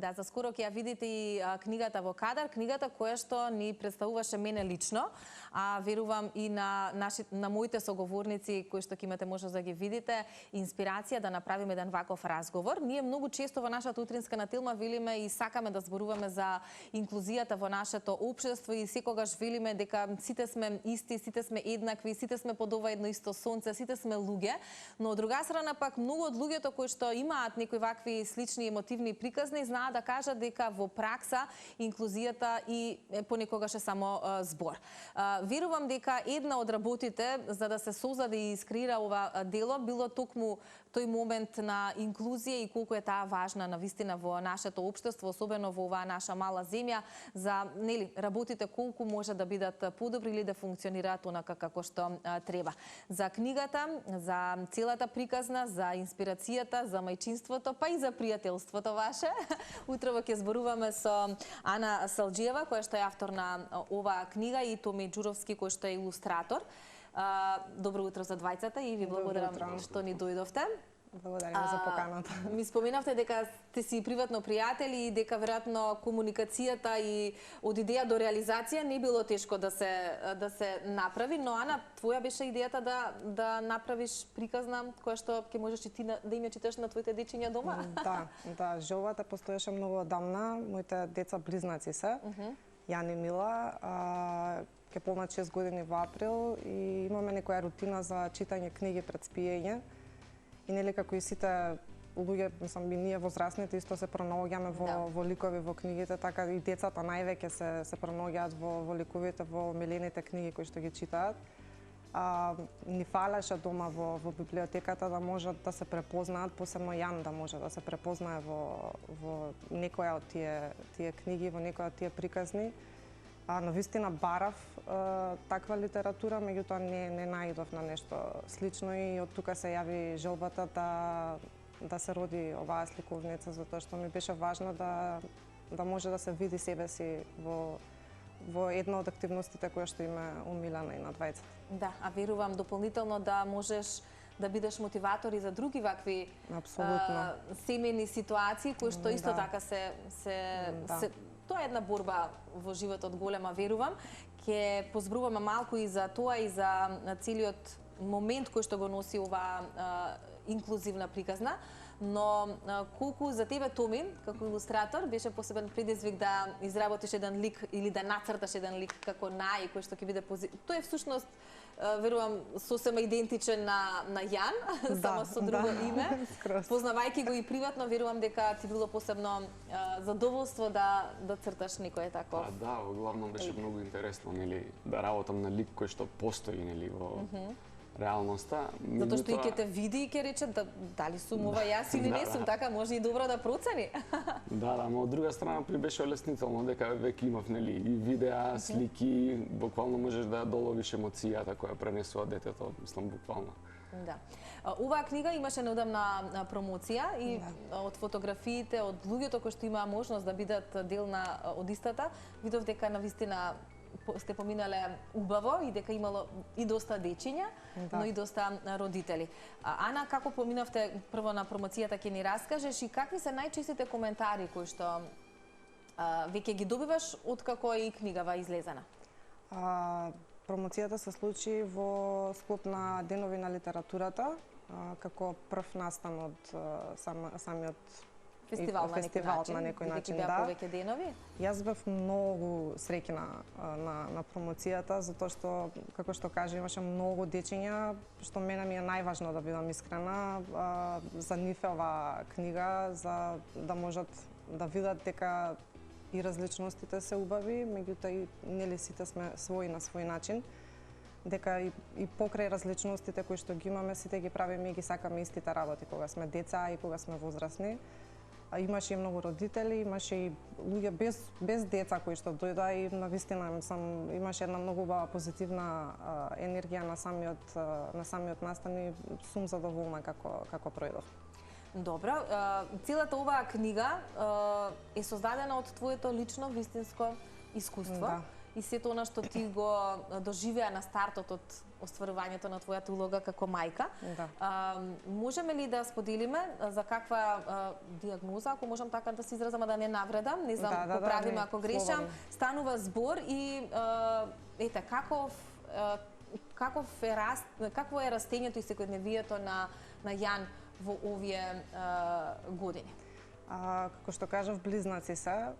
Да, за скоро ќе ја видите и книгата во кадар, книгата која што ни представуваше мене лично, а верувам и на моите соговорници кои што ќе имате можност да ги видите, инспирација да направиме еден ваков разговор. Ние многу често во нашата утринска на Тилма велиме и сакаме да зборуваме за инклузијата во нашето општество и секогаш велиме дека сите сме исти, сите сме еднакви, сите сме под ова едно исто сонце, сите сме луѓе, но од друга страна пак многу од луѓето кои што имаат некои вакви слични емотивни приказни знаат да кажат дека во пракса инклузијата и понекогаш е само збор. Верувам дека една од работите за да се создаде и искреира ова дело било токму тој момент на инклузија и колку е таа важна навистина во нашето општество, особено во оваа наша мала земја, за работите колку може да бидат подобри или да функционираат онака како што треба. За книгата, за целата приказна, за инспирацијата, за мајчинството, па и за пријателството ваше. Утрово ќе зборуваме со Ана Салџиева, која што е автор на оваа книга, и Томи Ѓуровски, кој што е илустратор. Добро утро за двајцата и ви благодарам што ни дојдовте. Благодарам за поканата. Ми споменавте дека сте си приватно пријатели и дека веројатно комуникацијата и од идеја до реализација не било тешко да се направи, но Ана, твоја беше идејата да направиш приказна која што ќе можеш и ти да им ја читаш на твоите дечиња дома? Да, желбата постоеше многу одамна. Моите деца близнаци се. Јани и Мила, ќе полнат 6 години во април и имаме некоја рутина за читање книги пред спиење. И нели како и сите луѓе, мислам, и ние возрастните исто се пронаоѓаме во ликови во книгите, така и децата највеќе се пронаоѓаат во ликовите, во омилените книги кои што ги читаат. Ни фалеше дома во библиотеката да можат да се препознаат, посебно Јан да може да се препознае во некоја од тие книги, во некоја од тие приказни. Навистина барав таква литература, меѓутоа не наидов на нешто слично и од тука се јави желбата да се роди оваа сликовница, затоа што ми беше важно да може да се види себе си во една од активностите која што има умилена и на двајцата. Да, а верувам дополнително да можеш да бидеш мотиватор и за други вакви семејни ситуации кои што исто така тоа е една борба во животот голема, верувам. Ќе позборуваме малку и за тоа и за целиот момент кој што го носи оваа инклузивна приказна, но колку за тебе, Томи, како илустратор, беше посебен предизвик да изработиш еден лик или да нацрташ еден лик како Нај, кој што ќе биде тој е всушност, верувам, сосема идентичен на Јан, само со друго име. Познавајќи го и приватно, верувам дека ти било посебно задоволство да црташ некој таков. Да, главно беше многу интересно, нели, да работам на лик кој што постои, нели, во реалноста. Затоа што и ќе те види и ќе рече дали сум ова јас или не сум, така може и добро да процени. Да, но од друга страна беше олеснително дека веќе имав, нели, и видеа, слики, буквално можеш да доловиш емоцијата која пренесува детето, мислам буквално. Да. Оваа книга имаше неодамна промоција и од фотографиите, од луѓето кои што имаа можност да бидат дел од истата, видов дека навистина сте поминале убаво и дека имало и доста дечиња, но и доста родители. Ана, како поминавте прво на промоцијата, ќе ни раскажеш и какви се најчестите коментари кои што веќе ги добиваш откако е и книгава излезена? Промоцијата се случи во склоп на Денови на литературата, како прв настан од самиот фестивал на некој начин, да. Повеќе денови? Јас бев многу среќна на промоцијата, затоа што, како што кажа, имаше многу дечиња, што мене ми е најважно да бидам искрена, за нив е оваа книга, за да можат да видат дека и различностите се убави, меѓутоа и нели сите сме свои на свој начин, дека и покрај различностите кои што ги имаме, сите ги правиме и ги сакаме истите работи кога сме деца и кога сме возрастни. Имаше и многу родители, имаше и луѓе без деца кои што дојдоа и навистина имаше една многу убава позитивна енергија на самиот настан и сум задоволна како пројдов. Добро, целата оваа книга е создадена од твоето лично вистинско искуство. и сето она што ти го доживеа на стартот од остварувањето на твојата улога како мајка. Да. Можеме ли да споделиме за каква диагноза, ако можам така да се изразам, да не навредам, не знам, поправиме ако грешам, станува збор и ете какво е растењето и секојдневието на Јан во овие години? Како што кажав, близнаци се.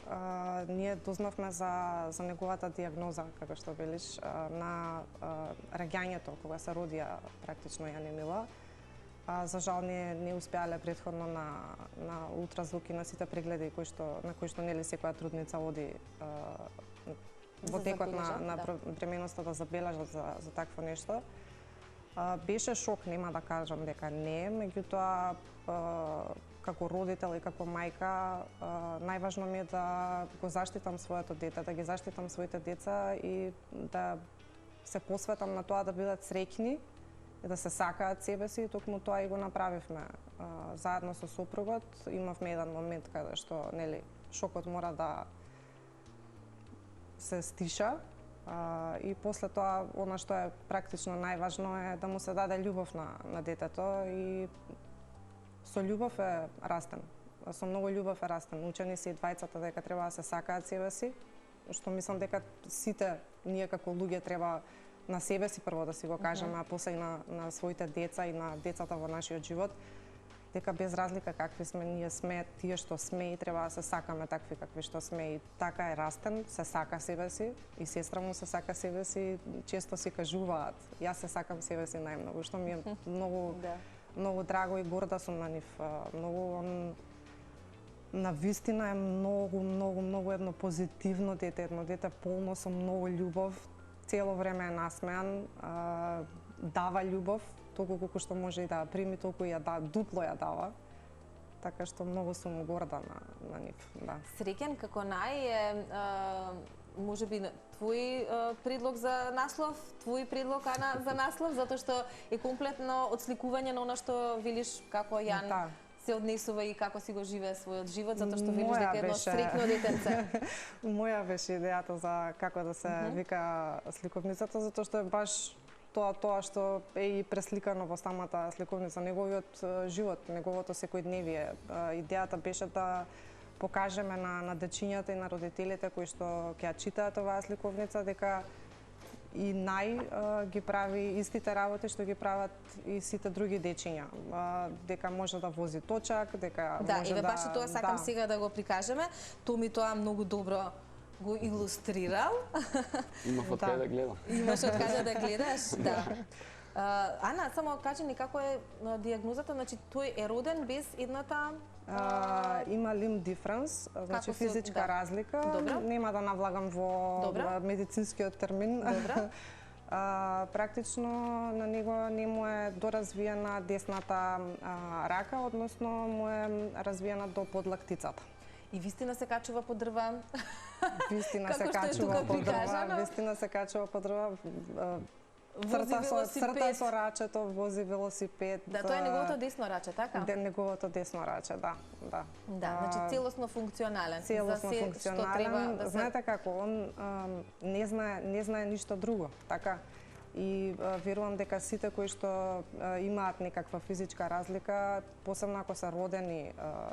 Ние дознавме за неговата диагноза, како што велиш, на раѓањето, кога се родија практично Јан Емила. За жал не успеале претходно на ултразвук и на сите прегледи на кои што нели секоја трудница оди во текот на бременоста да забележат за такво нешто. Беше шок, нема да кажам дека не, меѓутоа како родител и како мајка најважно ми е да го заштитам своето дете, да ги заштитам своите деца и да се посветам на тоа да бидат среќни и да се сакаат себе си, и токму тоа и го направивме. Заедно со сопругот имавме еден момент каде што нели шокот мора да се стиша, и после тоа она што е практично најважно е да му се даде љубов на детето, и со љубов е растен. Со многу љубов е растен. Учени се и двајцата дека треба да се сакаат себе си, што мислам дека сите ние како луѓе треба на себе си прво да си го кажеме, а после и на своите деца и на децата во нашиот живот, дека без разлика какви сме, ние сме тие што сме и треба да се сакаме такви какви што сме, и така е растен, се сака себе си, и сестра му се сака себе си, често си кажуваат, јас се сакам себе си најмногу, што ми е многу многу драго и горда сум на нив. На вистина е многу едно позитивно дете, едно дете полно со многу љубов, цело време е насмеан, дава љубов, толку колку што може и да прими, толку и дупло ја дава. Така што многу сум горда на нив, да. Среќен како можеби твој предлог за наслов, твој предлог, Ана, за наслов, затоа што е комплетно отсликување на она што велиш како Јан се однесува и како си го живее својот живот, затоа што велиш дека е едно среќно детенце. Моја беше идејата за како да се вика сликовницата, затоа што е баш тоа што е и пресликано во самата сликовница, неговиот живот, неговото секојдневие. Идејата беше да покажеме на дечињата и на родителите кои што ќе ја читаат оваа сликовница дека и ги прави истите работи што ги прават и сите други дечиња. Дека може да вози точак, дека може да... Да, баш тоа сакам сега да го прикажеме. Томи тоа многу добро го илустрирал. Имав од каде да гледам. Имаш од каде да гледаш, да. Ана, само кажи ни како е диагнозата, значи тој е роден без едната... Има limb difference, значи физичка разлика. Нема да навлагам во медицинскиот термин. Практично на него не му е доразвиена десната рака, односно му е развиена до подлактицата. И вистина се качува по дрва. Вистина се качува по дрва. Вистина се качува по дрва. Црта со рачето, вози велосипед. Да, тоа е неговото десно раче, така? Неговото десно раче, да. Да, значи целосно функционален. Целосно функционален. Знаете како, он не знае ништо друго, така? И верувам дека сите кои што имаат некаква физичка разлика, посебно ако се родени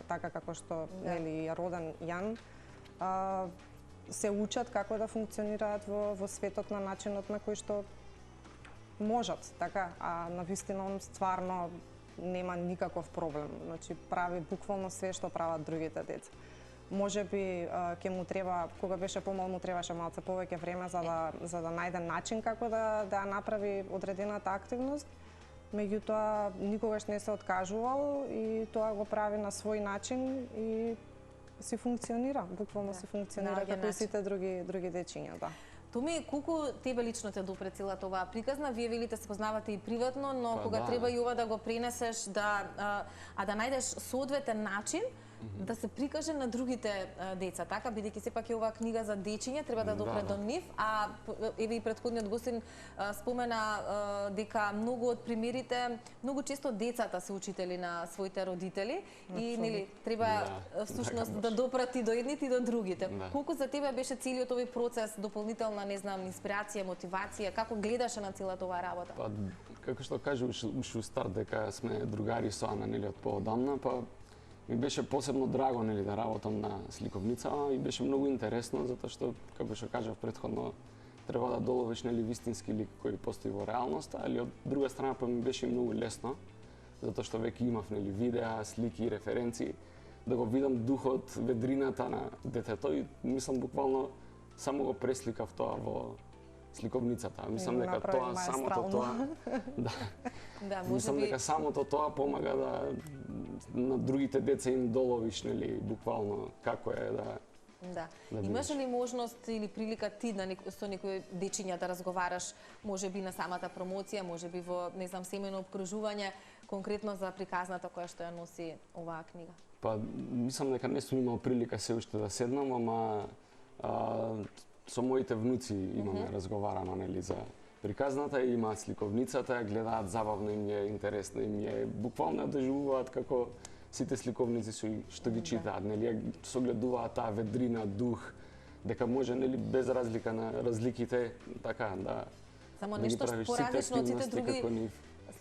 така како што нели е роден Јан, се учат како да функционираат во светот на начинот на кој што можат, така, а на вистина он стварно нема никаков проблем. Значи прави буквално све што прават другите деца. Можеби ќе му треба, кога беше помал, му требаше малце повеќе време за да најде начин како да ја направи одредената активност, меѓутоа никогаш не се откажувал и тоа го прави на свој начин и си функционира, буквално си функционира како и сите други дечиња, да. Томи, колку тебе лично те допре целата оваа приказна? Вие велите се познавате и приватно, но кога треба и ова да го пренесеш, да најдеш соодветен начин да се прикаже на другите деца, така, бидејќи сепак е оваа книга за дечиња, треба да допре до нив, а еве и претходниот гостин спомена дека многу од примерите, многу често децата се учители на своите родители и нели треба всушност да допрати до едните и до другите. Колку за тебе беше целиот овој процес, дополнителна, не знам, инспирација, мотивација, како гледаше на целата оваа работа? Па, како што кажа уште у старт дека сме другари со Ана, нели, од поодамна, па ми беше посебно драго, нели, да работам на сликовница и беше многу интересно затоа што, како што кажав претходно, треба да доловиш, нели, вистински лик кој постои во реалноста, али од друга страна па ми беше и многу лесно затоа што веќе имав, нели, видеа, слики, референции, да го видам духот, ведрината на детето и мислам буквално само го пресликав тоа во сликовницата. Мислам дека тоа самото тоа Да, мислам дека самото тоа помага да на другите деца им доловиш, нели, буквално како е да. Да. Имаш ли можност или прилика ти со некои дечиња да разговараш, можеби на самата промоција, можеби во, не знам, семејно обкружување, конкретно за приказната која што ја носи оваа книга? Па, мислам дека не сум имал прилика се уште да седнам, ама со моите внуци имаме разговарано, нели, за приказната, имаат сликовницата, гледаат забавно, им е интересно, им е буквално доживуваат како сите сликовници што ги читаат, нели, согледуваат таа ведрина, дух, дека може, нели, без разлика на разликите, така, да. Само нешто поразлично од сите други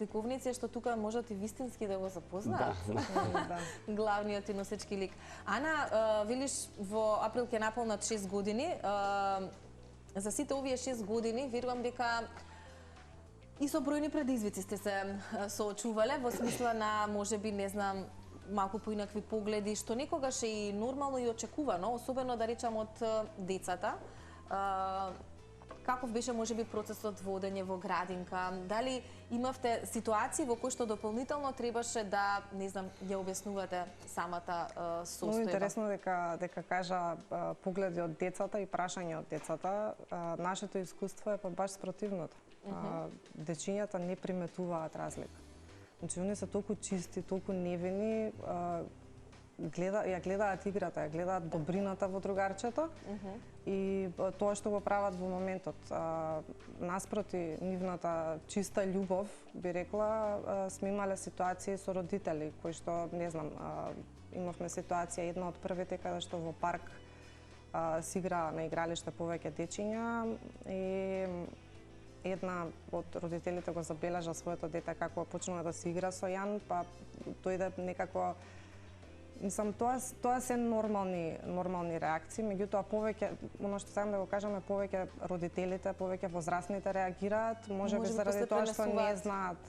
сликовници што тука можат и вистински да го запознаат. Да. Главниот и носечки лик. Ана, велиш во април ќе наполнат 6 години. За сите овие 6 години верувам дека и со бројни предизвици сте се соочувале во смисла на можеби, не знам, малку поинакви погледи, што некогаш е и нормално и очекувано, особено да речам од децата. Каков беше можеби процесот водење во градинка? Дали имавте ситуации во кои што дополнително требаше да, не знам, ја објаснувате самата состојба? Много интересно дека кажа погледи од децата и прашање од децата. Нашето искуство е па баш спротивното. Дечињата не приметуваат разлика. Значи, они се толку чисти, толку невини, ја гледаат играта, ја гледаат добрината во другарчето и тоа што го прават во моментот. Наспроти нивната чиста љубов, би рекла, сме имале ситуации со родители кои што, не знам, имавме ситуација една од првите каде што во парк се игра на игралиште повеќе дечиња и една од родителите го забележа своето дете како почнува да се игра со Јан, па дојде некако. Мислам, тоа се нормални реакции, меѓутоа повеќе, оно што сакам да го кажам е повеќе родителите, повеќе возрастните реагираат, можеби заради тоа што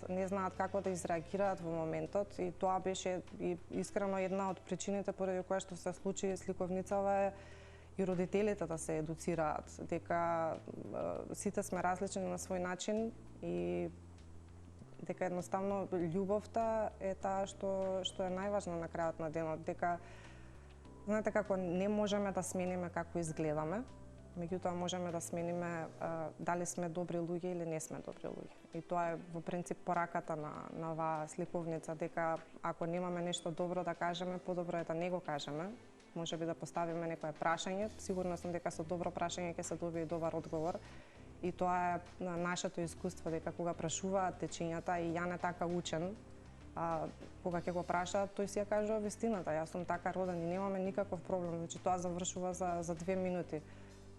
не знаат како да изреагираат во моментот и тоа беше и искрено една од причините поради која што се случи сликовницава е и родителите да се едуцираат, дека сите сме различни на свој начин и дека едноставно љубовта е таа што е најважна на крајот на денот, дека знаете како не можеме да смениме како изгледаме, меѓутоа можеме да смениме дали сме добри луѓе или не сме добри луѓе. И тоа е во принцип пораката на оваа сликовница, дека ако немаме нешто добро да кажеме, подобро е да не го кажеме. Можеби да поставиме некое прашање, сигурна сум дека со добро прашање ќе се добие и добар одговор. И тоа е нашето искуство, дека кога прашуваат дечињата и Јан е така учен, кога ќе го прашаат, тој си ја кажува вистината. Јас сум така роден и немаме никаков проблем, значи тоа завршува за 2 минути.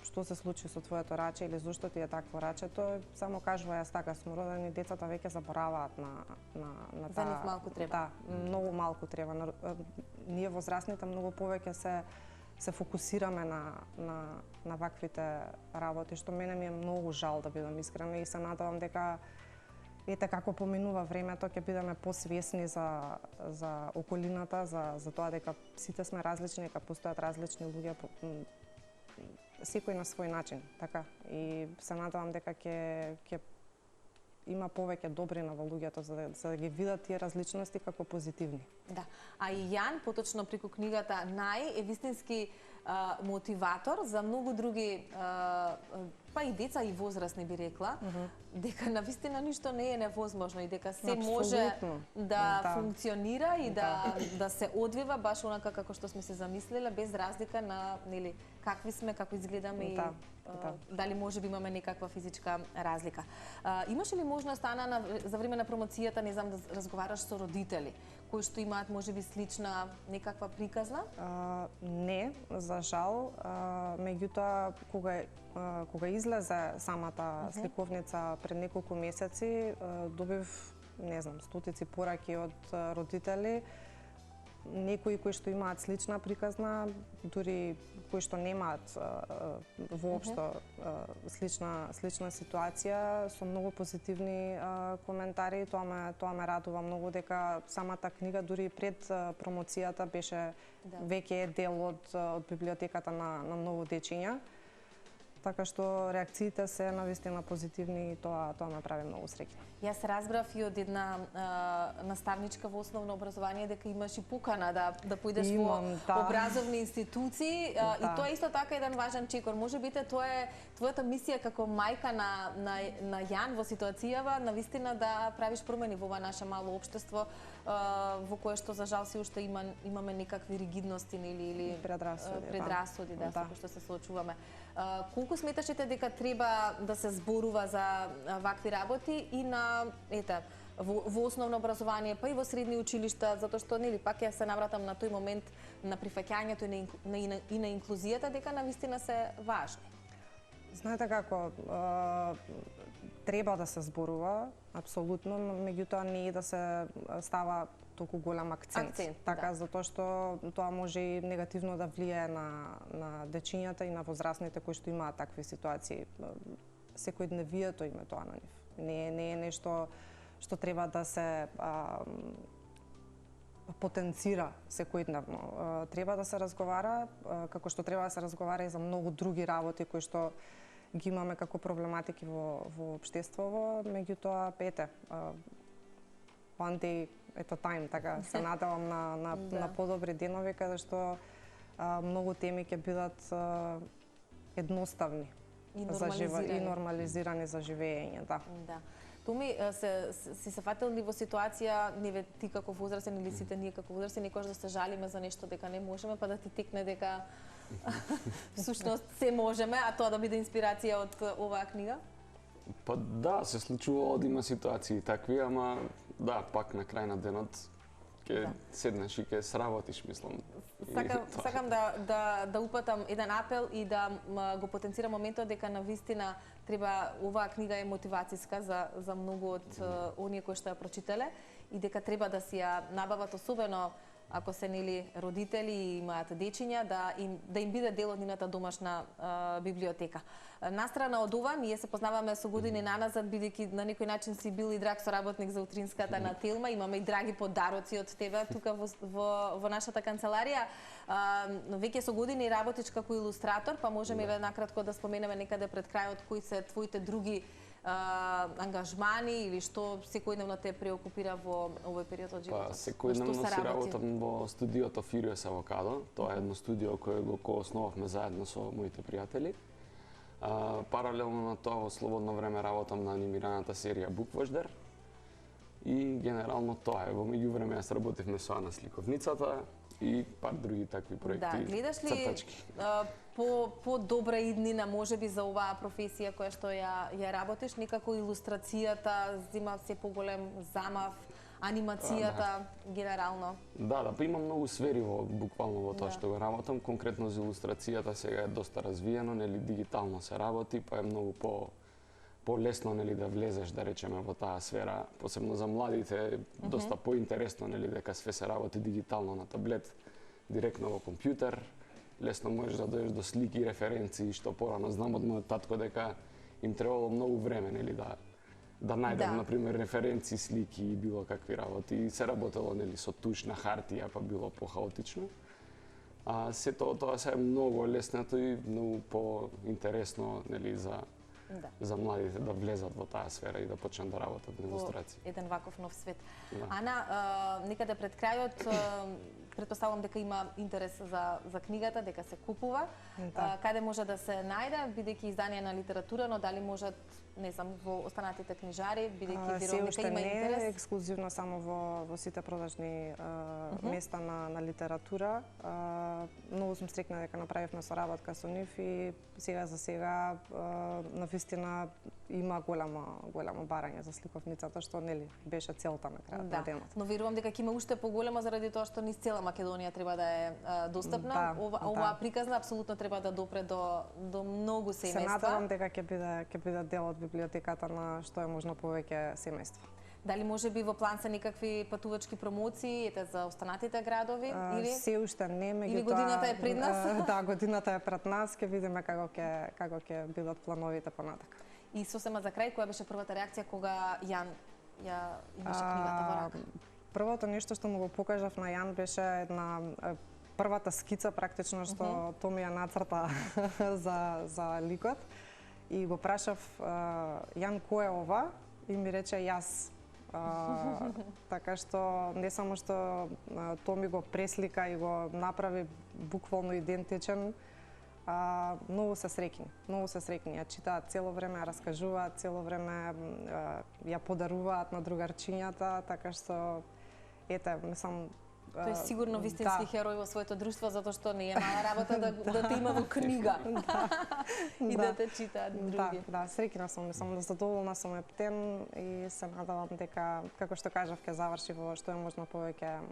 Што се случи со твоето раче или зошто ти е такво рачето, само кажува јас така сум роден и децата веќе забораваат на таа. За нив малку треба. Да, многу малку треба. Ние возрастните многу повеќе се фокусираме на ваквите работи, што мене ми е многу жал, да бидам искрена, и се надевам дека ете како поминува времето ќе бидеме посвесни за околината, за тоа дека сите сме различни, дека постојат различни луѓе, секој на свој начин, така. И се надевам дека ќе има повеќе добрина во луѓето за да ги видат тие различности како позитивни. Да. А и Јан, поточно преку книгата Нај, е вистински мотиватор за многу други па и деца и возрастни би рекла, дека навистина ништо не е невозможно и дека се може Апсолутно. да функционира и да се одвива баш онака како што сме се замислиле, без разлика на нели какви сме, како изгледаме и дали може би имаме некаква физичка разлика. Имаше ли можност, Ана, за време на промоцијата, не знам, да разговараш со родители кои што имаат можеби слична некаква приказна? Не, за жал, меѓутоа кога излезе самата сликовница пред неколку месеци, добив, не знам, стотици пораки од родители, некои кои што имаат слична приказна, дури кои што немаат воопшто слична ситуација, со многу позитивни коментари. Тоа ме радува многу дека самата книга дури пред промоцијата беше веќе дел од библиотеката на Ново Дечиња. Така што реакциите се навистина позитивни и тоа ме прави многу среќна. Јас разбрав и од една наставничка во основно образование дека имаш и покана да поидеш во образовни институции и тоа исто така е еден важен чекор. Може би тоа е твојата мисија како мајка на Јан во ситуацијава навистина да правиш промени во ова наше мало општество во кое што за жал се уште имаме некакви ригидности или предрасуди со кои што се соочуваме. Колку сметашете дека треба да се зборува за вакви работи и на во основно образование, па и во средни училишта, затоа што нели пак ја се навратам на тој момент на прифаќањето и на инклузијата, дека навистина се важни? Знаете како, треба да се зборува, апсолутно, меѓутоа не и да се става толку голем акцент. Така, затоа што тоа може и негативно да влијае на дечињата и на возрастните кои што имаат такви ситуации. Секојдневието им е тоа на нив. Не е нешто што треба да се потенцира секојдневно. Треба да се разговара, како што треба да се разговара и за многу други работи кои што ги имаме како проблематики во општеството, меѓутоа one day at a time, така се надевам на подобри денови каде што многу теми ќе бидат едноставни и нормализирани за живење, Томи, си се фатил ли во ситуација, ти како возрастен или сите ние како возрастени, некогаш да се жалиме за нешто дека не можеме, па да ти текне дека всушност се можеме, а тоа да биде инспирација од оваа книга? Па да, се случува од има ситуации такви, ама пак на крај на денот ќе седнеш и ќе сработиш, мислам. Сакам да упатам еден апел и да го потенцирам моментот дека навистина треба, оваа книга е мотивацијска за многу од оние кои што ја прочитале и дека треба да си ја набават, особено ако се нели родители и имаат дечиња, да им биде дел од нивната домашна библиотека. Настрана од ова, ние се познаваме со години наназад, бидејќи на некој начин си бил и драг соработник за утринската на Телма, имаме и драги подароци од тебе тука во нашата канцеларија. Веќе со години работиш како илустратор, па можеме накратко да споменеме некаде пред крајот кои се твоите други ангажмани или што секојдневно те преокупира во овој период од животот? Секојдневно си работам во студиото Furious Avocado. Тоа е едно студио кое го основавме заедно со моите пријатели. Паралелно на тоа во слободно време работам на анимираната серија Буквождер. И генерално тоа е. Во меѓувреме јас работевме со Ана сликовницата и пар други такви проекти. Гледаш ли по-добра иднина можеби за оваа професија која што ја работиш, некако илустрацијата зема се поголем замав, анимацијата генерално? Па има многу сфери буквално во тоа што го работам. Конкретно за илустрацијата сега е доста развиено, нели дигитално се работи, па е многу по-лесно нели да влезеш, да речеме, во таа сфера, посебно за младите е доста поинтересно нели дека све се работи дигитално на таблет, директно во компјутер. Лесно можеш да дојдеш до слики и референции, што порано знам од мојот татко дека им требало многу време нели да најдам на пример референции, слики и било какви работи. И се работело нели со туш на хартија, па било по-хаотично. Сето тоа се е многу леснато и многу по-интересно нели за младите да влезат во таа сфера и да почнат да работат на илустрација. Еден ваков нов свет. Ана, некаде пред крајот Претпоставувам дека има интерес за книгата, дека се купува. Да. Каде може да се најде, бидејќи издание на литература, но дали можат, не знам, во останатите книжари, бидејќи верувам дека има интерес? Се уште не е ексклузивно само во сите продажни места на литература. Многу сум стрекна дека направивме соработка со нив и сега за сега навистина има големо барање за сликовницата, што нели беше целта на крајот на денот. Но верувам дека ќе има уште поголема заради тоа што низ цела Македонија треба да е достапна. Оваа приказна апсолутно треба да допре до многу семејства. Се надевам дека ќе биде дел од библиотеката на што е можно повеќе семејства. Дали може би во план се некакви патувачки промоции ете за останатите градови или се уште не, меѓутоа или годината е пред нас? Да, годината е пред нас, ќе видиме како ќе бидат плановите понатака. И сосема за крај, која беше првата реакција кога Јан ја имаше книгата во рака? Првото нешто што му го покажав на Јан беше една првата скица практично што Томи ја нацрта за ликот и го прашав Јан кој е ова и ми рече јас. Така што не само што Томи го преслика и го направи буквално идентичен, многу се среќни. Ја читаат цело време, ја раскажуваат цело време, ја подаруваат на другарчињата, така што ете, мислам Тој е сигурно вистински херој во своето друштво, затоа што не е мала работа да те има во книга и да те читаат други. Да, среќна сум, мислам, задоволна сум ептен и се надевам дека, како што кажав, ќе заврши во што е можно повеќе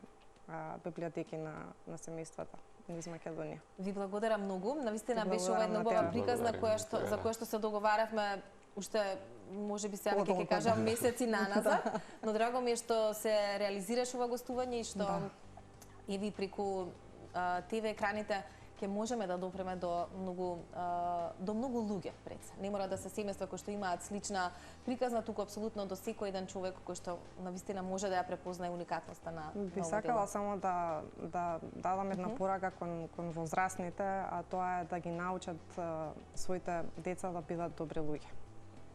библиотеки на семејствата низ Македонија. Ви благодарам многу. Навистина беше ова една убава приказна за која што се договаравме уште можеби сега ќе кажам месеци наназад, но драго ми е што се реализираше ова гостување и што и ви преку ТВ екраните ќе можеме да допреме до многу луѓе пред се. Не мора да се семејства кои што имаат слична приказна, туку апсолутно до секој еден човек кој што навистина може да ја препознае уникатноста на Би сакала само да дадам една порака кон возрастните, а тоа е да ги научат своите деца да бидат добри луѓе.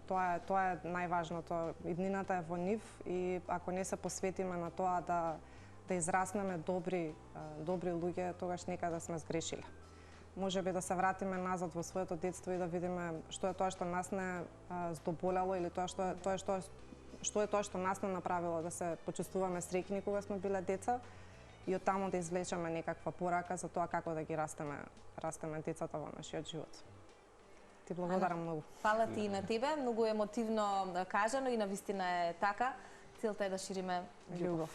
Тоа е најважното. Иднината е во нив и ако не се посветиме на тоа да израснеме добри луѓе, тогаш некаде сме сгрешиле. Можеби да се вратиме назад во своето детство и да видиме што е тоа што нас не здоболело или што е тоа што нас не направило да се почувствуваме среќни кога сме биле деца и оттаму да извлечеме некаква порака за тоа како да ги растеме децата во нашиот живот. Ти благодарам многу. Фала ти и на тебе, многу емотивно кажано и навистина е така. Целта е да шириме љубов.